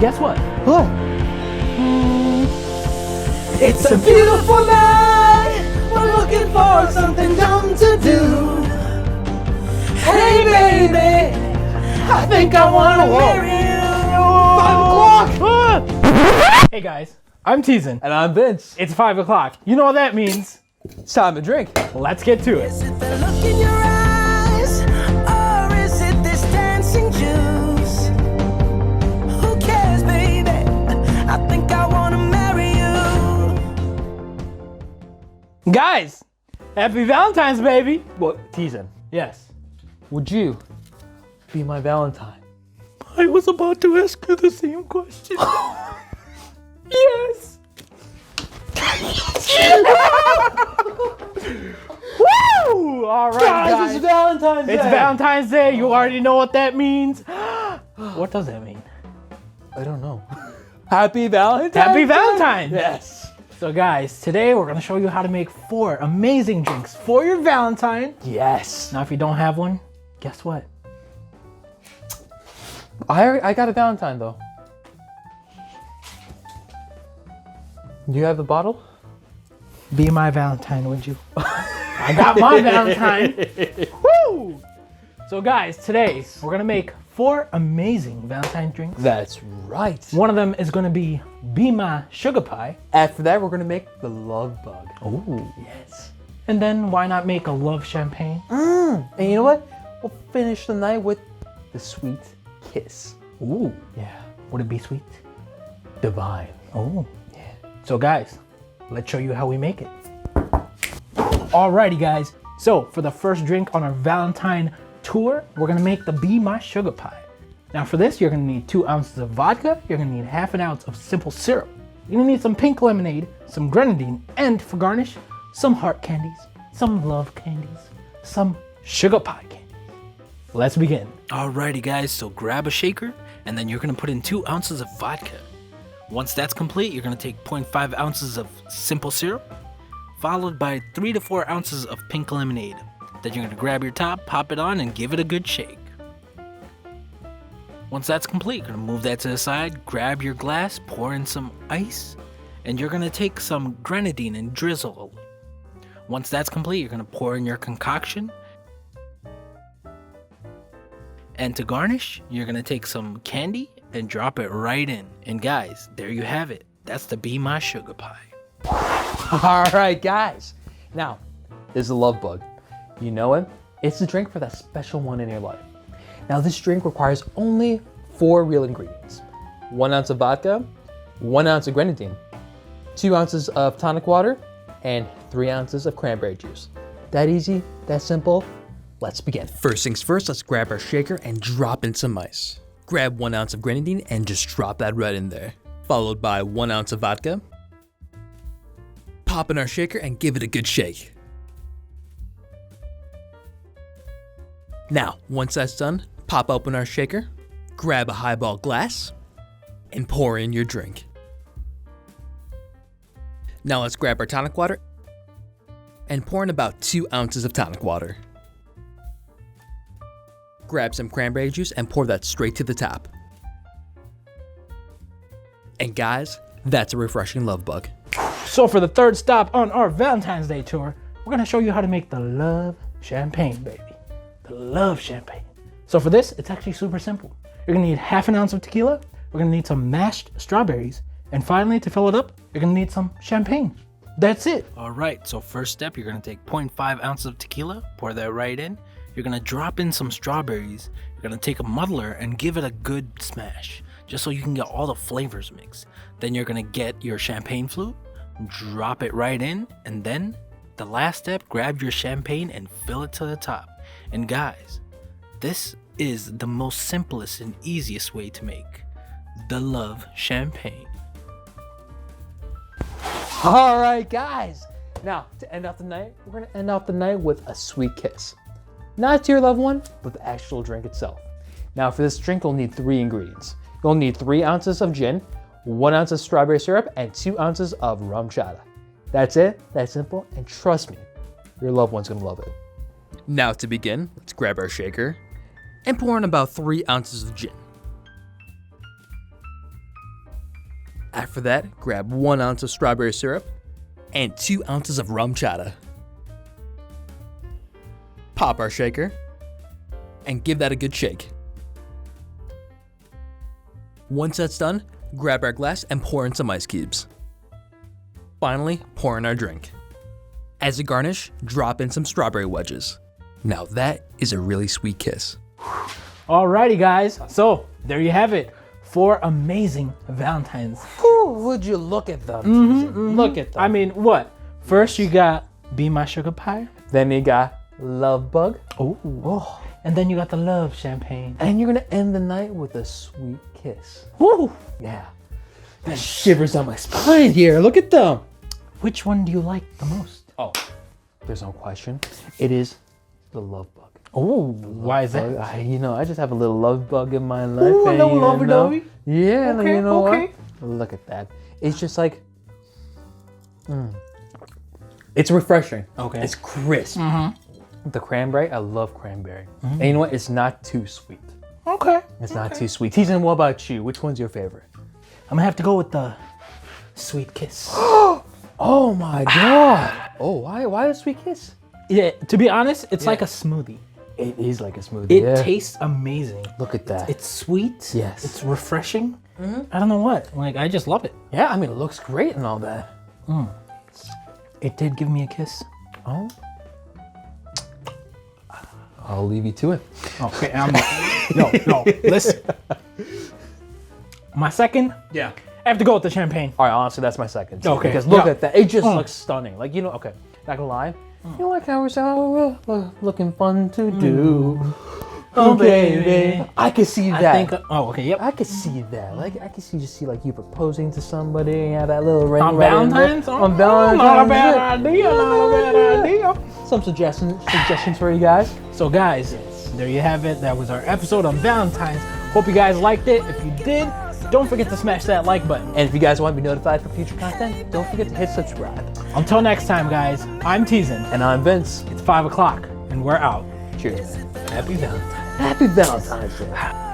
guess what? What? It's a beautiful night. We're looking for something dumb to do. Hey baby, I think I wanna marry you. 5 o'clock. Hey guys, I'm teasing. And I'm Vince. It's 5 o'clock. You know what that means. It's time to drink. Let's get to it. Is it the look in your eyes, or is it this dancing juice? Who cares, baby? I think I wanna marry you. Guys, happy Valentine's, baby. What? Teasing. Yes. Would you be my Valentine? I was about to ask you the same question. Yes. Woo! All right, guys. It's Valentine's Day. It's Valentine's Day. You already know what that means. What does that mean? I don't know. Happy Valentine's Happy Day? Valentine's. Yes. So guys, today we're gonna show you how to make 4 amazing drinks for your Valentine. Yes. Now, if you don't have one, guess what? I got a Valentine though. Do you have the bottle? Be my Valentine, would you? I got my Valentine. Woo! So guys, today we're gonna make 4 amazing Valentine drinks. That's right. One of them is gonna be My Suga Pie. After that, we're gonna make the Love Bug. Oh, yes. And then why not make a love champagne? And you know what? We'll finish the night with the Sweet Kiss. Ooh, Yeah. would it be sweet? Divine. Oh, yeah. So guys, let's show you how we make it. Alrighty guys, so for the first drink on our Valentine tour, we're gonna make the My Suga Pie. Now for this, you're gonna need 2 ounces of vodka, you're gonna need ½ ounce of simple syrup, you're gonna need some pink lemonade, some grenadine, and for garnish, some heart candies, some love candies, some sugar pie candies. Let's begin. Alrighty guys, so grab a shaker, and then you're gonna put in 2 ounces of vodka. Once that's complete, you're gonna take 0.5 ounces of simple syrup, followed by 3 to 4 ounces of pink lemonade. Then you're gonna grab your top, pop it on, and give it a good shake. Once that's complete, you're gonna move that to the side, grab your glass, pour in some ice, and you're gonna take some grenadine and drizzle. Once that's complete, you're gonna pour in your concoction. And to garnish, you're gonna take some candy and drop it right in. And guys, there you have it. That's the Be My Suga Pie. All right, guys. Now, this is a Love Bug. You know it? It's the drink for that special one in your life. Now, this drink requires only 4 real ingredients. 1 ounce of vodka, 1 ounce of grenadine, 2 ounces of tonic water, and 3 ounces of cranberry juice. That easy, that simple. Let's begin. First things first, let's grab our shaker and drop in some ice. Grab 1 ounce of grenadine and just drop that right in there. Followed by 1 ounce of vodka. Pop in our shaker and give it a good shake. Now, once that's done, pop open our shaker, grab a highball glass, and pour in your drink. Now let's grab our tonic water and pour in about 2 ounces of tonic water. Grab some cranberry juice and pour that straight to the top. And guys, that's a refreshing Love Bug. So for the third stop on our Valentine's Day tour, we're gonna show you how to make the love champagne, baby. The love champagne. So for this, it's actually super simple. You're gonna need ½ ounce of tequila, we're gonna need some mashed strawberries, and finally, to fill it up, you're gonna need some champagne. That's it. All right, so first step, you're gonna take 0.5 ounces of tequila, pour that right in. You're gonna drop in some strawberries. You're gonna take a muddler and give it a good smash, just so you can get all the flavors mixed. Then you're gonna get your champagne flute, drop it right in, and then the last step, grab your champagne and fill it to the top. And guys, this is the most simplest and easiest way to make the love champagne. All right, guys. Now, to end off the night, we're gonna end off the night with a sweet kiss. Not to your loved one, but the actual drink itself. Now, for this drink, you'll need 3 ingredients. You'll need 3 ounces of gin, 1 ounce of strawberry syrup, and 2 ounces of RumChata. That's it, that's simple, and trust me, your loved one's gonna love it. Now to begin, let's grab our shaker and pour in about 3 ounces of gin. After that, grab 1 ounce of strawberry syrup and 2 ounces of RumChata. Pop our shaker and give that a good shake. Once that's done, grab our glass and pour in some ice cubes. Finally, pour in our drink. As a garnish, drop in some strawberry wedges. Now that is a really sweet kiss. Alrighty, guys. So there you have it. 4 amazing Valentines. Would you look at them? Look at them. I mean, what? First you got Be My Suga Pie. Then you got Love Bug. Oh. And then you got the Love Champagne. And you're gonna end the night with a sweet kiss. Woo! Yeah. That shivers down my spine here. Look at them. Which one do you like the most? Oh, there's no question. It is the Love Bug. Oh, why is that? I just have a little love bug in my life. Ooh, a little lovey-dovey? Yeah, Okay, you know okay. what? Look at that. It's just like, it's refreshing. Okay. It's crisp. The cranberry, I love cranberry. And you know what? It's not too sweet. Okay. It's not too sweet. Teasen, what about you? Which one's your favorite? I'm gonna have to go with the Sweet Kiss. Oh my God. Oh, why a sweet kiss? Yeah, to be honest, it's like a smoothie. It is like a smoothie. It tastes amazing. Look at that. It's sweet. Yes. It's refreshing. I don't know what. Like, I just love it. Yeah, I mean, it looks great and all that. It did give me a kiss. Oh. I'll leave you to it. Okay, no, listen. My second, Yeah. I have to go with the champagne. All right, honestly, that's my second. Okay, Because look yeah. at that. It just looks stunning. Like, okay, not gonna lie. You know, like how we're looking fun to do. Oh, baby. I can see that. Okay, yep. I could see that. Like, I could see like you proposing to somebody and have that little ring On right in there. Valentine's? On Valentine's. Not a bad idea, not a bad idea. Some suggestions for you guys. So guys, there you have it. That was our episode on Valentine's. Hope you guys liked it. If you did, don't forget to smash that like button. And if you guys want to be notified for future content, don't forget to hit subscribe. Until next time, guys, I'm Teasen. And I'm Vince. It's 5 o'clock, and we're out. Cheers, man. Happy Valentine's. Happy Valentine's Day.